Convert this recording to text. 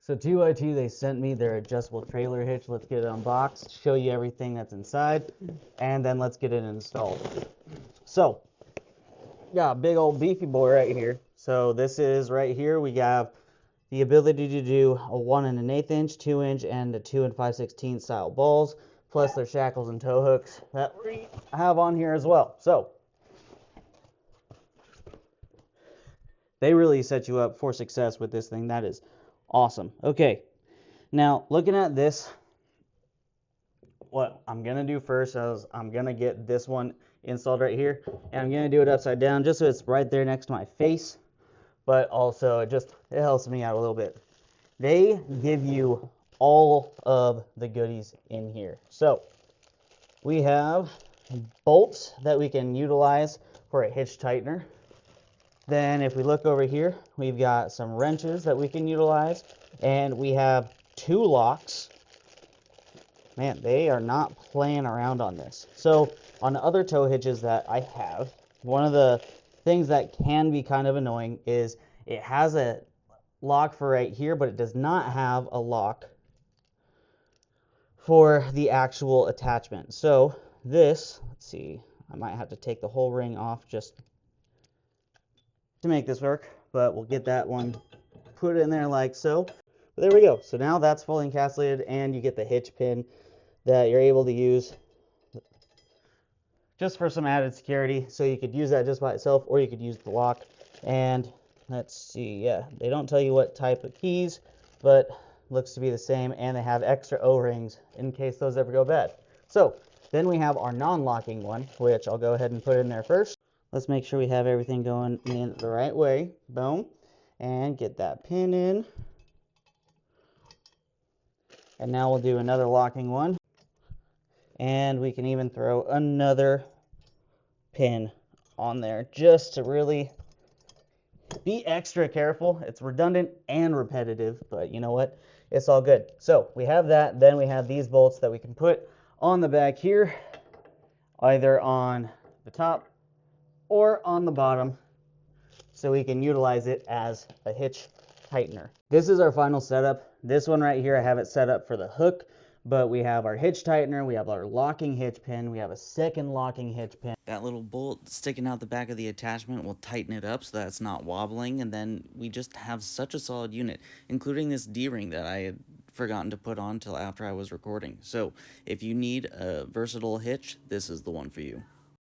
So TYT, they sent me their adjustable trailer hitch. Let's get it unboxed, show you everything that's inside, and then let's get it installed. So, got a big old beefy boy right here. So this is right here, we have the ability to do a 1 1/8 inch, 2 inch, and a 2 5/16 style balls, plus their shackles and tow hooks that we have on here as well. So, they really set you up for success with this thing. That is awesome. Okay, now looking at this, what I'm gonna do first is I'm gonna get this one installed right here, and I'm gonna do it upside down just so it's right there next to my face, but also it helps me out a little bit. They give you all of the goodies in here. So we have bolts that we can utilize for a hitch tightener. Then if we look over here, we've got some wrenches that we can utilize, and we have 2 locks. Man, they are not playing around on this. So on the other tow hitches that I have, one of the things that can be kind of annoying is it has a lock for right here, but it does not have a lock for the actual attachment. So this, let's see, I might have to take the whole ring off just to make this work, but we'll get that one put in there like so. But there we go. So now that's fully encapsulated, and you get the hitch pin that you're able to use just for some added security. So you could use that just by itself, or you could use the lock. And let's see, yeah, they don't tell you what type of keys, but looks to be the same, and they have extra O-rings in case those ever go bad. So then we have our non-locking one, which I'll go ahead and put in there first. Let's make sure we have everything going in the right way. Boom. And get that pin in. And now we'll do another locking one. And we can even throw another pin on there just to really be extra careful. It's redundant and repetitive, but you know what? It's all good. So we have that. Then we have these bolts that we can put on the back here, either on the top or on the bottom, so we can utilize it as a hitch tightener. This is our final setup. This one right here, I have it set up for the hook, but we have our hitch tightener, we have our locking hitch pin, we have a second locking hitch pin. That little bolt sticking out the back of the attachment will tighten it up so that it's not wobbling, and then we just have such a solid unit, including this D-ring that I had forgotten to put on till after I was recording. So if you need a versatile hitch, this is the one for you.